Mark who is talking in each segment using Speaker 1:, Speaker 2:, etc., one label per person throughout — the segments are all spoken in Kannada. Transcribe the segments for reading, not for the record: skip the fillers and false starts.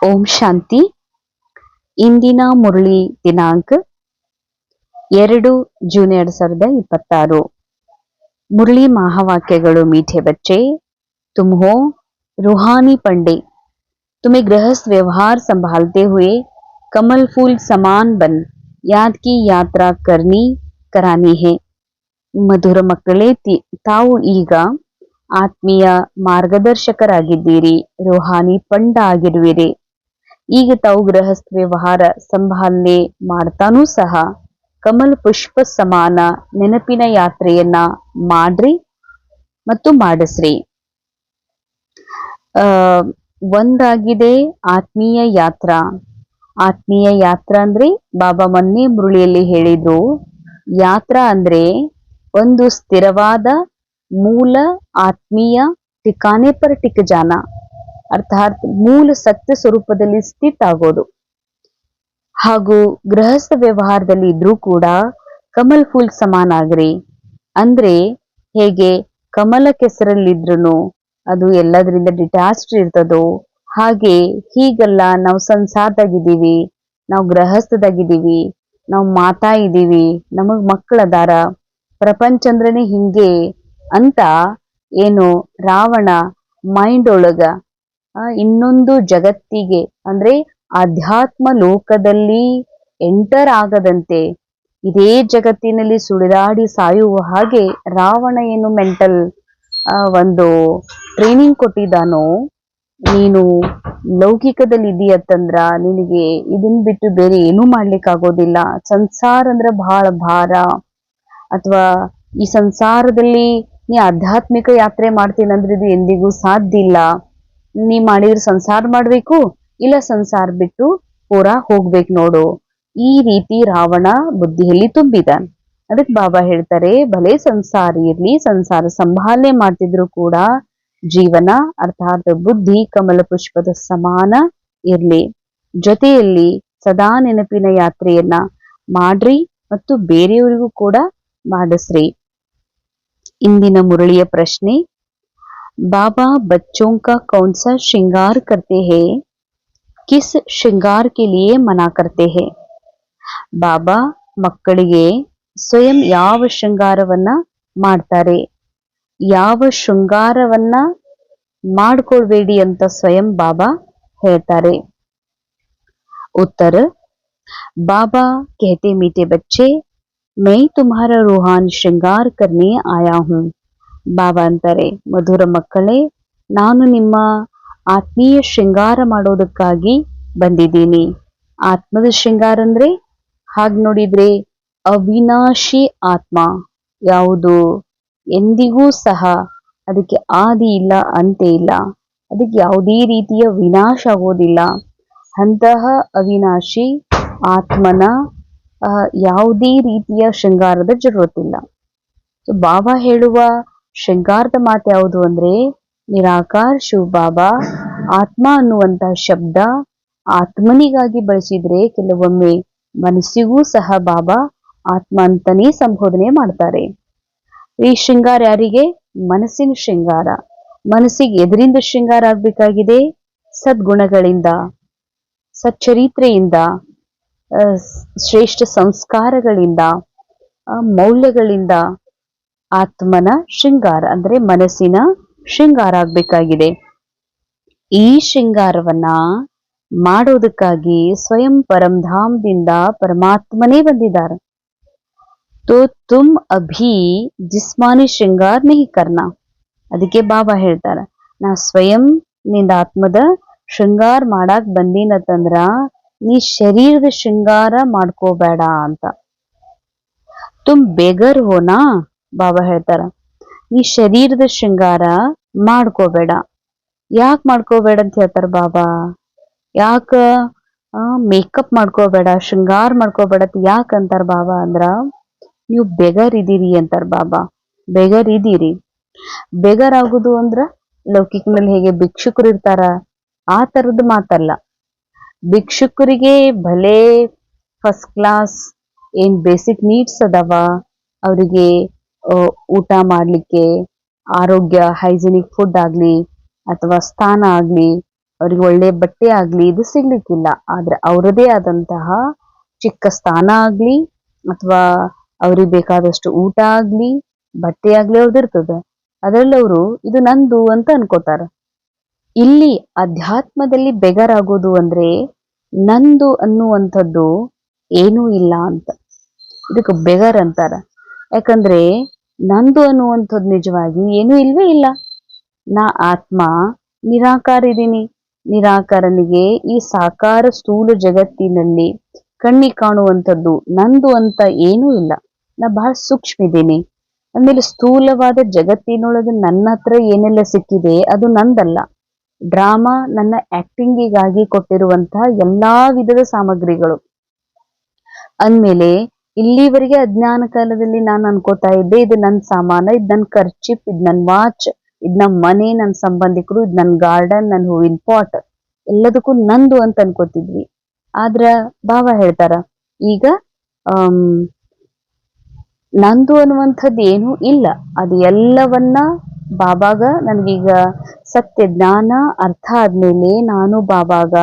Speaker 1: ಓಂ ಶಾಂತಿ. ಇಂದಿನ ಮುರಳಿ ದಿನಾಂಕ 2 ಜೂನ್ 2026. मुरली महावाक्यಗಳು. मीठे बच्चे, तुम हो रूहानी पंडे। तुम्हें गृहस्थ व्यवहार संभालते हुए कमल फूल समान बन याद की यात्रा करानी है. ಮಧುರ ಮಕ್ಕಳೇ, ತಾವು ಈಗ ಆತ್ಮೀಯ ಮಾರ್ಗದರ್ಶಕರಾಗಿದ್ದೀರಿ, ರೋಹಾನಿ ಪಂಡ ಆಗಿರುವಿರಿ. ಈಗ ತಾವು ಗೃಹಸ್ಥ ವ್ಯವಹಾರ ಸಂಭಾಲನೆ ಮಾಡ್ತಾನೂ ಸಹ ಕಮಲ್ ಪುಷ್ಪ ಸಮಾನ ನೆನಪಿನ ಯಾತ್ರೆಯನ್ನ ಮಾಡ್ರಿ ಮತ್ತು ಮಾಡಿಸ್ರಿ. ಒಂದಾಗಿದೆ ಆತ್ಮೀಯ ಯಾತ್ರಾ. ಆತ್ಮೀಯ ಯಾತ್ರಾ ಅಂದ್ರೆ ಬಾಬಾ ಮೊನ್ನೆ ಮುರುಳಿಯಲ್ಲಿ ಹೇಳಿದ್ರು, ಯಾತ್ರಾ ಅಂದ್ರೆ ಒಂದು ಸ್ಥಿರವಾದ ಮೂಲ ಆತ್ಮೀಯ ಠಿಕಾನೆ ಪರ ಟಿಕ್ ಜಾನ, ಅರ್ಥಾತ್ ಮೂಲ ಸತ್ಯ ಸ್ವರೂಪದಲ್ಲಿ ಸ್ಥಿತ ಆಗೋದು. ಹಾಗೂ ಗೃಹಸ್ಥ ವ್ಯವಹಾರದಲ್ಲಿ ಇದ್ರೂ ಕೂಡ ಕಮಲ್ ಫೂಲ್ ಸಮಾನ ಆಗ್ರಿ. ಅಂದ್ರೆ ಹೇಗೆ ಕಮಲ ಕೆಸರಲ್ಲಿದ್ರೂ ಅದು ಎಲ್ಲದರಿಂದ ಡಿಟ್ಯಾಚ್ಡ್ ಇರ್ತದೋ ಹಾಗೆ ಹೀಗಲ್ಲ, ನಾವು ಸಂಸಾರದಾಗಿದ್ದೀವಿ, ನಾವು ಗೃಹಸ್ಥದಾಗಿದ್ದೀವಿ, ನಾವು ಮಾತಾ ಇದ್ದೀವಿ, ನಮಗ್ ಮಕ್ಕಳದಾರ, ಪ್ರಪಂಚ ಅಂದ್ರೇನೆ ಹಿಂಗೆ ಅಂತ ಏನು ರಾವಣ ಮೈಂಡ್ ಒಳಗ ಇನ್ನೊಂದು ಜಗತ್ತಿಗೆ ಅಂದ್ರೆ ಆಧ್ಯಾತ್ಮ ಲೋಕದಲ್ಲಿ ಎಂಟರ್ ಆಗದಂತೆ ಇದೇ ಜಗತ್ತಿನಲ್ಲಿ ಸುಳಿದಾಡಿ ಸಾಯುವ ಹಾಗೆ ರಾವಣ ಏನು ಮೆಂಟಲ್ ಒಂದು ಟ್ರೈನಿಂಗ್ ಕೊಟ್ಟಿದ್ದಾನೋ, ನೀನು ಲೌಕಿಕದಲ್ಲಿ ಇದೆಯತ್ತಂದ್ರ ನಿನಗೆ ಇದನ್ ಬಿಟ್ಟು ಬೇರೆ ಏನೂ ಮಾಡ್ಲಿಕ್ಕೆ ಆಗೋದಿಲ್ಲ. ಸಂಸಾರ ಅಂದ್ರೆ ಬಹಳ ಭಾರ, ಅಥವಾ ಈ ಸಂಸಾರದಲ್ಲಿ ನೀ ಆಧ್ಯಾತ್ಮಿಕ ಯಾತ್ರೆ ಮಾಡ್ತೀನಂದ್ರೆ ಇದು ಎಂದಿಗೂ ಸಾಧ್ಯ ಇಲ್ಲ. ನೀ ಮಾಡಿದ್ರೆ ಸಂಸಾರ ಮಾಡ್ಬೇಕು, ಇಲ್ಲ ಸಂಸಾರ ಬಿಟ್ಟು ಪೂರಾ ಹೋಗ್ಬೇಕು ನೋಡು. ಈ ರೀತಿ ರಾವಣ ಬುದ್ಧಿಯಲ್ಲಿ ತುಂಬಿದಾನೆ. ಅದಕ್ಕೆ ಬಾಬಾ ಹೇಳ್ತಾರೆ, ಭಲೆ ಸಂಸಾರ ಇರ್ಲಿ, ಸಂಸಾರ ಸಂಭಾಲನೆ ಮಾಡ್ತಿದ್ರು ಕೂಡ ಜೀವನ ಅರ್ಥಾತ್ ಬುದ್ಧಿ ಕಮಲ ಪುಷ್ಪದ ಸಮಾನ ಇರ್ಲಿ. ಜೊತೆಯಲ್ಲಿ ಸದಾ ನೆನಪಿನ ಯಾತ್ರೆಯನ್ನ ಮಾಡ್ರಿ ಮತ್ತು ಬೇರೆಯವರಿಗೂ ಕೂಡ ಮಾಡಿಸ್ರಿ. ಇಂದಿನ ಮುರಳಿಯ ಪ್ರಶ್ನೆ, बाबा बच्चों का कौन सा श्रृंगार करते हैं, किस श्रृंगार के लिए मना करते हैं. ಬಾಬಾ ಮಕ್ಕಳಿಗೆ ಸ್ವಯಂ ಯಾವ ಶೃಂಗಾರವನ್ನ ಮಾಡ್ತಾರೆ, ಯಾವ ಶೃಂಗಾರವನ್ನ ಮಾಡ್ಕೊಳ್ಬೇಡಿ ಅಂತ ಸ್ವಯಂ ಬಾಬಾ ಹೇಳ್ತಾರೆ. ಉತ್ತರ, बाबा कहते मीठे बच्चे, मैं तुम्हारा रूहानी श्रृंगार करने आया हूँ. ಬಾಬಾ ಅಂತಾರೆ, ಮಧುರ ಮಕ್ಕಳೇ, ನಾನು ನಿಮ್ಮ ಆತ್ಮೀಯ ಶೃಂಗಾರ ಮಾಡೋದಕ್ಕಾಗಿ ಬಂದಿದ್ದೀನಿ. ಆತ್ಮದ ಶೃಂಗಾರ ಅಂದ್ರೆ ಹಾಗೆ ನೋಡಿದ್ರೆ ಅವಿನಾಶಿ ಆತ್ಮ, ಯಾವುದು ಎಂದಿಗೂ ಸಹ ಅದಕ್ಕೆ ಆದಿ ಇಲ್ಲ, ಅಂತೆ ಇಲ್ಲ, ಅದಕ್ಕೆ ಯಾವುದೇ ರೀತಿಯ ವಿನಾಶ ಆಗೋದಿಲ್ಲ. ಅಂತಹ ಅವಿನಾಶಿ ಆತ್ಮನ ಯಾವುದೇ ರೀತಿಯ ಶೃಂಗಾರದ ಜರುರತ್ತಿಲ್ಲ. ಬಾಬಾ ಹೇಳುವ ಶೃಂಗಾರದ ಮಾತು ಯಾವುದು ಅಂದ್ರೆ ನಿರಾಕಾರ ಶಿವ ಬಾಬಾ ಆತ್ಮ ಅನ್ನುವಂತಹ ಶಬ್ದ ಆತ್ಮನಿಗಾಗಿ ಬಳಸಿದ್ರೆ ಕೆಲವೊಮ್ಮೆ ಮನಸ್ಸಿಗೂ ಸಹ ಬಾಬಾ ಆತ್ಮ ಅಂತಾನೇ ಸಂಬೋಧನೆ ಮಾಡ್ತಾರೆ. ಈ ಶೃಂಗಾರ ಯಾರಿಗೆ? ಮನಸ್ಸಿನ ಶೃಂಗಾರ. ಮನಸ್ಸಿಗೆ ಎದರಿಂದ ಶೃಂಗಾರ ಆಗ್ಬೇಕಾಗಿದೆ? ಸದ್ಗುಣಗಳಿಂದ, ಸಚ್ಚರಿತ್ರೆಯಿಂದ, ಶ್ರೇಷ್ಠ ಸಂಸ್ಕಾರಗಳಿಂದ, ಮೌಲ್ಯಗಳಿಂದ ಆತ್ಮನ ಶೃಂಗಾರ ಅಂದ್ರೆ ಮನಸ್ಸಿನ ಶೃಂಗಾರ ಆಗ್ಬೇಕಾಗಿದೆ. ಈ ಶೃಂಗಾರವನ್ನ ಮಾಡೋದಕ್ಕಾಗಿ ಸ್ವಯಂ ಪರಂಧಾಮದಿಂದ ಪರಮಾತ್ಮನೇ ಬಂದಿದ್ದಾರೆ. ತೋ ತುಮ್ ಅಭಿ ಜಿಸ್ಮಾನಿ ಶೃಂಗಾರ ನಹಿ ಕರ್ನಾ. ಅದಕ್ಕೆ ಬಾಬಾ ಹೇಳ್ತಾರ, ನಾ ಸ್ವಯಂ ನಿಂದ ಆತ್ಮದ ಶೃಂಗಾರ ಮಾಡಾಕ್ ಬಂದೀನತ್ತಂದ್ರ ನೀ ಶರೀರದ ಶೃಂಗಾರ ಮಾಡ್ಕೋಬೇಡ ಅಂತ. ತುಮ್ ಬೇಗರ್ ಹೋನಾ, ಬಾಬಾ ಹೇಳ್ತಾರ, ನೀ ಶರೀರದ ಶೃಂಗಾರ ಮಾಡ್ಕೋಬೇಡ. ಯಾಕೆ ಮಾಡ್ಕೋಬೇಡ ಅಂತ ಹೇಳ್ತಾರ ಬಾಬಾ? ಯಾಕ ಮೇಕಪ್ ಮಾಡ್ಕೋಬೇಡ, ಶೃಂಗಾರ ಮಾಡ್ಕೋಬೇಡ ಅಂತ ಯಾಕೆ ಅಂತಾರ ಬಾಬಾ ಅಂದ್ರ, ನೀವು ಬೆಗರ್ ಇದೀರಿ ಅಂತಾರ ಬಾಬಾ. ಬೆಗರ್ ಇದೀರಿ. ಬೆಗರ್ ಆಗುದು ಅಂದ್ರ ಲೌಕಿಕನಲ್ಲಿ ಹೇಗೆ ಭಿಕ್ಷುಕರು ಇರ್ತಾರ ಆ ತರದ ಮಾತಲ್ಲ. ಭಿಕ್ಷುಕರಿಗೆ ಭಲೆ ಫಸ್ಟ್ ಕ್ಲಾಸ್ ಏನ್ ಬೇಸಿಕ್ ನೀಡ್ಸ್ ಅದಾವ, ಅವರಿಗೆ ಊಟ ಮಾಡ್ಲಿಕ್ಕೆ, ಆರೋಗ್ಯ ಹೈಜಿನಿಕ್ ಫುಡ್ ಆಗ್ಲಿ ಅಥವಾ ಸ್ಥಾನ ಆಗ್ಲಿ ಅವ್ರಿಗೆ ಒಳ್ಳೆ ಬಟ್ಟೆ ಆಗ್ಲಿ ಇದು ಸಿಗ್ಲಿಕ್ಕಿಲ್ಲ. ಆದ್ರೆ ಅವರದೇ ಆದಂತಹ ಚಿಕ್ಕ ಸ್ಥಾನ ಆಗ್ಲಿ ಅಥವಾ ಅವ್ರಿಗೆ ಬೇಕಾದಷ್ಟು ಊಟ ಆಗ್ಲಿ ಬಟ್ಟೆ ಆಗ್ಲಿ ಅವ್ರದಿರ್ತದ. ಅದ್ರಲ್ಲಿ ಅವರು ಇದು ನಂದು ಅಂತ ಅನ್ಕೋತಾರ. ಇಲ್ಲಿ ಅಧ್ಯಾತ್ಮದಲ್ಲಿ ಬೆಗರಾಗೋದು ಅಂದ್ರೆ ನಂದು ಅನ್ನುವಂಥದ್ದು ಏನೂ ಇಲ್ಲ ಅಂತ. ಇದಕ್ಕೆ ಬೆಗರ್ ಅಂತಾರ. ಯಾಕಂದ್ರೆ ನಂದು ಅನ್ನುವಂಥದ್ದು ನಿಜವಾಗಿ ಏನೂ ಇಲ್ವೇ ಇಲ್ಲ. ನಾ ಆತ್ಮ ನಿರಾಕಾರ ಇದೀನಿ. ನಿರಾಕಾರನಿಗೆ ಈ ಸಾಕಾರ ಸ್ಥೂಲ ಜಗತ್ತಿನಲ್ಲಿ ಕಣ್ಣಿಗೆ ಕಾಣುವಂಥದ್ದು ನಂದು ಅಂತ ಏನೂ ಇಲ್ಲ. ನಾ ಬಹಳ ಸೂಕ್ಷ್ಮ ಇದ್ದೀನಿ. ಆಮೇಲೆ ಸ್ಥೂಲವಾದ ಜಗತ್ತಿನೊಳಗೆ ನನ್ನ ಹತ್ರ ಏನೆಲ್ಲ ಸಿಕ್ಕಿದೆ ಅದು ನಂದಲ್ಲ. ಡ್ರಾಮಾ ನನ್ನ ಆಕ್ಟಿಂಗಿಗಾಗಿ ಕೊಟ್ಟಿರುವಂತಹ ಎಲ್ಲಾ ವಿಧದ ಸಾಮಗ್ರಿಗಳು. ಅಂದ್ಮೇಲೆ ಇಲ್ಲಿವರೆಗೆ ಅಜ್ಞಾನ ಕಾಲದಲ್ಲಿ ನಾನು ಅನ್ಕೋತಾ ಇದ್ದೆ ಇದು ನನ್ನ ಸಾಮಾನ, ಇದು ನನ್ನ ಖರ್ಚಿಪ್, ಇದು ನನ್ನ ವಾಚ್, ಇದು ನಮ್ಮ ಮನೆ, ನನ್ನ ಸಂಬಂಧಿಕರು, ಇದು ನನ್ನ ಗಾರ್ಡನ್, ನನ್ನ ಹೂವಿನ ಪಾಟ್, ಎಲ್ಲದಕ್ಕೂ ನಂದು ಅಂತ ಅನ್ಕೋತಿದ್ವಿ. ಆದ್ರ ಬಾಬಾ ಹೇಳ್ತಾರ ಈಗ ನಂದು ಅನ್ನುವಂಥದ್ದು ಏನೂ ಇಲ್ಲ. ಅದು ಎಲ್ಲವನ್ನ ಬಾಬಾಗ ನನಗೀಗ ಸತ್ಯ ಜ್ಞಾನ ಅರ್ಥ ಆದ್ಮೇಲೆ ನಾನು ಬಾಬಾಗ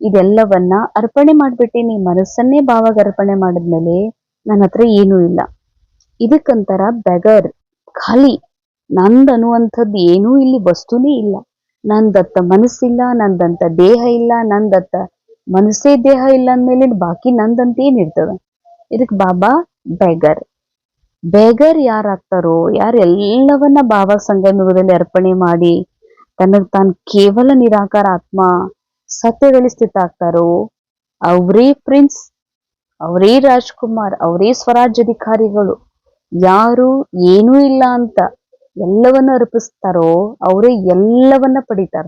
Speaker 1: ಇದೆಲ್ಲವನ್ನ ಅರ್ಪಣೆ ಮಾಡ್ಬಿಟ್ಟೀನಿ. ಮನಸ್ಸನ್ನೇ ಬಾಬಾಗ ಅರ್ಪಣೆ ಮಾಡಿದ್ಮೇಲೆ ನನ್ನ ಹತ್ರ ಏನೂ ಇಲ್ಲ. ಇದಕ್ಕಂತಾರ ಬೆಗರ್, ಖಾಲಿ. ನಂದ್ ಅನ್ನುವಂಥದ್ದು ಏನೂ ಇಲ್ಲಿ ವಸ್ತುನೇ ಇಲ್ಲ. ನಂದತ್ತ ಮನಸ್ಸಿಲ್ಲ, ನಂದಂತ ದೇಹ ಇಲ್ಲ. ನಂದತ್ತ ಮನಸ್ಸೇ ದೇಹ ಇಲ್ಲ ಅಂದ್ಮೇಲೆ ಬಾಕಿ ನಂದಂತ ಏನಿರ್ತದ. ಇದಕ್ ಬಾಬಾ ಬೆಗರ್. ಬೇಗರ್ ಯಾರಾಗ್ತಾರೋ, ಯಾರೆಲ್ಲವನ್ನ ಬಾಬಾ ಸಂಗಮದಲ್ಲಿ ಅರ್ಪಣೆ ಮಾಡಿ ತನಗ್ ತಾನು ಕೇವಲ ನಿರಾಕಾರ ಆತ್ಮ ಸತ್ಯದಲ್ಲಿ ಸ್ಥಿತ ಆಗ್ತಾರೋ ಅವರೇ ಪ್ರಿನ್ಸ್, ಅವರೇ ರಾಜ್ಕುಮಾರ್, ಅವರೇ ಸ್ವರಾಜ್ಯಾಧಿಕಾರಿಗಳು. ಯಾರು ಏನೂ ಇಲ್ಲ ಅಂತ ಎಲ್ಲವನ್ನ ಅರ್ಪಿಸ್ತಾರೋ ಅವರೇ ಎಲ್ಲವನ್ನ ಪಡಿತಾರ.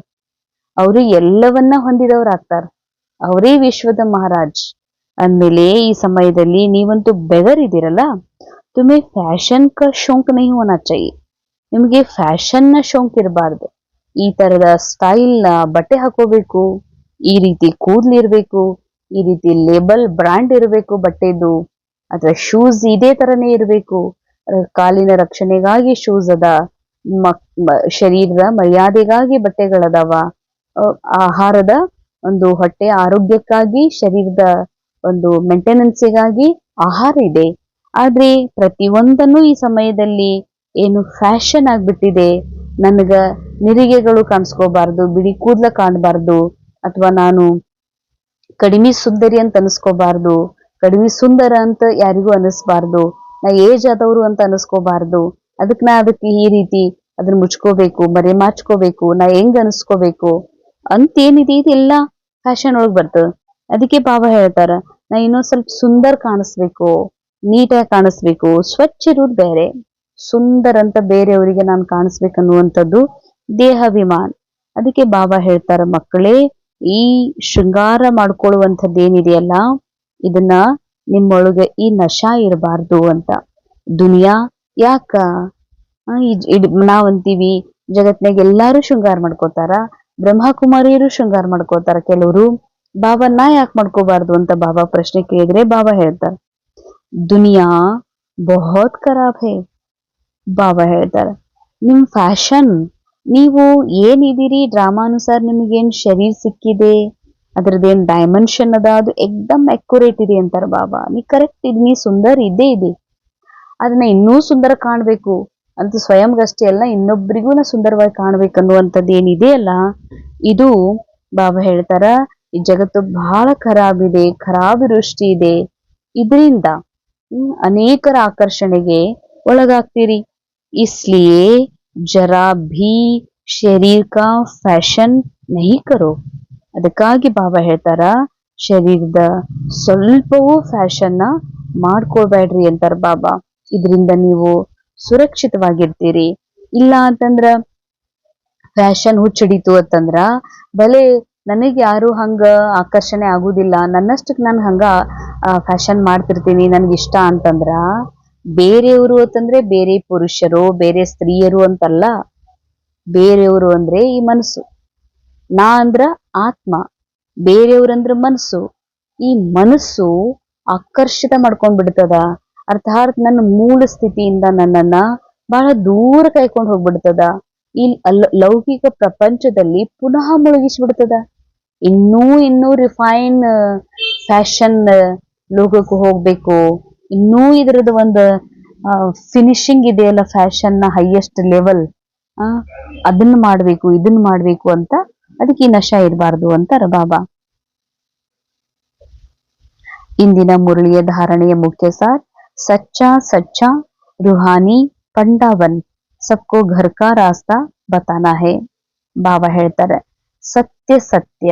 Speaker 1: ಅವರು ಎಲ್ಲವನ್ನ ಹೊಂದಿದವರಾಗ್ತಾರ. ಅವರೇ ವಿಶ್ವದ ಮಹಾರಾಜ್. ಅಂದ್ಮೇಲೆ ಈ ಸಮಯದಲ್ಲಿ ನೀವಂತೂ ಬೆಗರ್ ಇದ್ದೀರಲ್ಲ. तुम्हें ಫ್ಯಾಷನ್ ಕ ಶೌಕ್ नहीं होना चाहिए. ನಿಮಗೆ ಫ್ಯಾಷನ್ ನ ಶೌಕ್ ಇರಬಾರ್ದು. ಈ ತರದ ಸ್ಟೈಲ್ ನ ಬಟ್ಟೆ ಹಾಕೋಬೇಕು, ಈ ರೀತಿ ಕೂದ್ಲಿರ್ಬೇಕು, ಈ ರೀತಿ ಲೇಬಲ್ ಬ್ರ್ಯಾಂಡ್ ಇರಬೇಕು ಬಟ್ಟೆದು, ಅಥವಾ ಶೂಸ್ ಇದೇ ತರನೇ ಇರಬೇಕು. ಕಾಲಿನ ರಕ್ಷಣೆಗಾಗಿ ಶೂಸ್ ಅದ, ಶರೀರದ ಮರ್ಯಾದೆಗಾಗಿ ಬಟ್ಟೆಗಳದಾವ, ಆಹಾರದ ಒಂದು ಹೊಟ್ಟೆ ಆರೋಗ್ಯಕ್ಕಾಗಿ ಶರೀರದ ಒಂದು ಮೇಂಟೆನೆನ್ಸಿಗಾಗಿ ಆಹಾರ ಇದೆ. ಆದ್ರೆ ಪ್ರತಿಯೊಂದನ್ನು ಈ ಸಮಯದಲ್ಲಿ ಏನು ಫ್ಯಾಷನ್ ಆಗ್ಬಿಟ್ಟಿದೆ. ನನಗ ನಿರಿಗೆಗಳು ಕಾಣಿಸ್ಕೋಬಾರ್ದು, ಬಿಡಿ ಕೂದ್ಲ ಕಾಣಬಾರ್ದು, ಅಥವಾ ನಾನು ಕಡಿಮೆ ಸುಂದರಿ ಅಂತ ಅನಿಸ್ಕೋಬಾರ್ದು, ಕಡಿಮೆ ಸುಂದರ ಅಂತ ಯಾರಿಗೂ ಅನಿಸ್ಬಾರ್ದು, ನಾ ಏಜ್ ಆದವರು ಅಂತ ಅನಿಸ್ಕೋಬಾರ್ದು. ಅದಕ್ಕೆ ಈ ರೀತಿ ಅದನ್ನ ಮುಚ್ಕೋಬೇಕು, ಮರೆ ಮಾಚ್ಕೋಬೇಕು, ನಾ ಹೆಂಗ್ ಅನಿಸ್ಕೋಬೇಕು ಅಂತೇನಿದೆ ಇದೆಲ್ಲ ಫ್ಯಾಷನ್ ಒಳಗ್ ಬರ್ತದ. ಅದಕ್ಕೆ ಬಾಬಾ ಹೇಳ್ತಾರ ನಾ ಇನ್ನೊಂದ್ ಸ್ವಲ್ಪ ಸುಂದರ್ ಕಾಣಿಸ್ಬೇಕು, ನೀಟಾಗಿ ಕಾಣಿಸ್ಬೇಕು. ಸ್ವಚ್ಛ ಇರುವುದು ಬೇರೆ, ಸುಂದರ ಅಂತ ಬೇರೆಯವರಿಗೆ ನಾನು ಕಾಣಿಸ್ಬೇಕನ್ನುವಂಥದ್ದು ದೇಹಾಭಿಮಾನ. ಅದಕ್ಕೆ ಬಾಬಾ ಹೇಳ್ತಾರ ಮಕ್ಕಳೇ, ಈ ಶೃಂಗಾರ ಮಾಡ್ಕೊಳ್ಳುವಂಥದ್ದೇನಿದೆಯಲ್ಲ ಇದನ್ನ ನಿಮ್ಮೊಳಗೆ ಈ ನಶಾ ಇರಬಾರ್ದು ಅಂತ. ದುನಿಯಾ ಯಾಕ ನಾವಂತೀವಿ ಜಗತ್ನಾಗ ಎಲ್ಲಾರು ಶೃಂಗಾರ ಮಾಡ್ಕೋತಾರ, ಬ್ರಹ್ಮಕುಮಾರಿಯರು ಶೃಂಗಾರ ಮಾಡ್ಕೋತಾರ ಕೆಲವರು. ಬಾಬಾ ನಾ ಯಾಕೆ ಮಾಡ್ಕೋಬಾರ್ದು ಅಂತ ಬಾಬಾ ಪ್ರಶ್ನೆ ಕೇಳಿದ್ರೆ ಬಾಬಾ ಹೇಳ್ತಾರ ದುನಿಯಾ ಬಹುತ್ ಖರಾಬ್ ಹೇ. ಬಾಬಾ ಹೇಳ್ತಾರ ನಿಮ್ ಫ್ಯಾಷನ್, ನೀವು ಏನಿದ್ದೀರಿ ಡ್ರಾಮಾನುಸಾರ ನಿಮಗೇನ್ ಶರೀರ್ ಸಿಕ್ಕಿದೆ, ಅದ್ರದ್ದೇನ್ ಡೈಮೆನ್ಷನ್ ಅದ, ಅದು ಎಕ್ದಮ್ ಅಕ್ಯುರೇಟ್ ಇದೆ ಅಂತಾರ ಬಾಬಾ. ನೀ ಕರೆಕ್ಟ್ ಇದ್, ನೀ ಸುಂದರ್ ಇದ್ದೇ ಇದೆ. ಅದನ್ನ ಇನ್ನೂ ಸುಂದರ ಕಾಣ್ಬೇಕು ಅಂತ ಸ್ವಯಂಗಷ್ಟೇ ಅಲ್ಲ, ಇನ್ನೊಬ್ರಿಗೂ ನಾ ಸುಂದರವಾಗಿ ಕಾಣ್ಬೇಕನ್ನುವಂಥದ್ದು ಏನಿದೆ ಅಲ್ಲ, ಇದು ಬಾಬಾ ಹೇಳ್ತಾರ ಈ ಜಗತ್ತು ಬಹಳ ಖರಾಬ್ ಇದೆ, ಖರಾಬ್ ದೃಷ್ಟಿ ಇದೆ. ಇದರಿಂದ ಅನೇಕರ ಆಕರ್ಷಣೆಗೆ ಒಳಗಾಗ್ತೀರಿ. ಇಸ್ಲಿಯೇ ಜರಾ ಭೀ ಶರೀರ್ ಕಾ ಫ್ಯಾಷನ್ ನಹಿ ಕರೋ. ಅದಕ್ಕಾಗಿ ಬಾಬಾ ಹೇಳ್ತಾರ ಶರೀರದ ಸ್ವಲ್ಪವೂ ಫ್ಯಾಷನ್ ನ ಮಾಡ್ಕೊಳ್ಬೇಡ್ರಿ ಅಂತಾರ ಬಾಬಾ. ಇದರಿಂದ ನೀವು ಸುರಕ್ಷಿತವಾಗಿರ್ತೀರಿ. ಇಲ್ಲ ಅಂತಂದ್ರ ಫ್ಯಾಷನ್ ಹುಚ್ಚಿಡಿತು ಅಂತಂದ್ರ ಬಲೆ ನನಗ್ ಯಾರು ಹಂಗ ಆಕರ್ಷಣೆ ಆಗುದಿಲ್ಲ, ನನ್ನಷ್ಟಕ್ ನಾನು ಹಂಗ ಫ್ಯಾಷನ್ ಮಾಡ್ತಿರ್ತೀನಿ ನನ್ಗಿಷ್ಟ ಅಂತಂದ್ರ, ಬೇರೆಯವರು ಅಂತಂದ್ರೆ ಬೇರೆ ಪುರುಷರು ಬೇರೆ ಸ್ತ್ರೀಯರು ಅಂತಲ್ಲ, ಬೇರೆಯವರು ಅಂದ್ರೆ ಈ ಮನಸ್ಸು, ನಾ ಅಂದ್ರ ಆತ್ಮ, ಬೇರೆಯವ್ರಂದ್ರ ಮನಸ್ಸು. ಈ ಮನಸ್ಸು ಆಕರ್ಷಿತ ಮಾಡ್ಕೊಂಡ್ ಬಿಡ್ತದ. ಅರ್ಥಾತ್ ನನ್ನ ಮೂಲ ಸ್ಥಿತಿಯಿಂದ ನನ್ನನ್ನ ಬಹಳ ದೂರ ಕೈಕೊಂಡು ಹೋಗ್ಬಿಡ್ತದ. ಈ ಲೌಕಿಕ ಪ್ರಪಂಚದಲ್ಲಿ ಪುನಃ ಮುಳುಗಿಸ್ಬಿಡ್ತದ. ಇನ್ನೂ ರಿಫೈನ್ ಫ್ಯಾಷನ್ ಲೋಕಕ್ಕೆ ಹೋಗ್ಬೇಕು, ಇನ್ನೂ ಇದ್ರದ್ದು ಒಂದು ಫಿನಿಶಿಂಗ್ ಇದೆಯಲ್ಲ ಫ್ಯಾಷನ್ ನ ಹೈಯೆಸ್ಟ್ ಲೆವೆಲ್, ಅದನ್ನ ಮಾಡ್ಬೇಕು ಇದನ್ನ ಮಾಡ್ಬೇಕು ಅಂತ, ಅದಕ್ಕೆ ಈ ನಶ ಇರಬಾರ್ದು ಅಂತಾರ ಬಾಬಾ. ಇಂದಿನ ಮುರಳಿಯ ಧಾರಣೆಯ ಮುಖ್ಯ ಸಾರ್, ಸಚ್ಚಾ ಸಚ್ಚಾ ರೂಹಾನಿ ಪಂಡಾವನ್ ಸಬ್ಕೋ ಘರ್ ಕಾ ರಾಸ್ತಾ ಬತಾನಾ ಹೇ. ಬಾಬಾ ಹೇಳ್ತಾರೆ, ಸತ್ಯ ಸತ್ಯ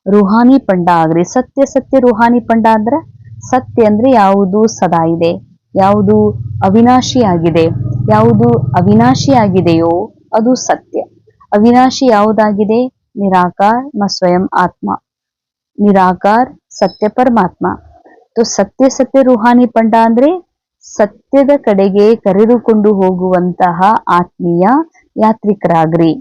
Speaker 1: ರೂಹಾನಿ ಪಂಡ ಆಗ್ರಿ. ಸತ್ಯ ಸತ್ಯ ರೂಹಾನಿ ಪಂಡ ಅಂದ್ರೆ, ಸತ್ಯ ಅಂದ್ರೆ ಯಾವುದು ಸದಾ ಇದೆ, ಯಾವುದು ಅವಿನಾಶಿ ಆಗಿದೆ, ಯಾವುದು ಅವಿನಾಶಿ ಆಗಿದೆಯೋ ಅದು ಸತ್ಯ. ಅವಿನಾಶಿ ಯಾವುದಾಗಿದೆ? ನಿರಾಕಾರ ಮ ಸ್ವಯಂ ಆತ್ಮ, ನಿರಾಕಾರ ಸತ್ಯ ಪರಮಾತ್ಮ. ಸತ್ಯ ಸತ್ಯ ರೂಹಾನಿ ಪಂಡ ಅಂದ್ರೆ ಸತ್ಯದ ಕಡೆಗೆ ಕರೆದುಕೊಂಡು ಹೋಗುವಂತಹ ಆತ್ಮೀಯ ಯಾತ್ರಿಕರಾಗ್ರಿ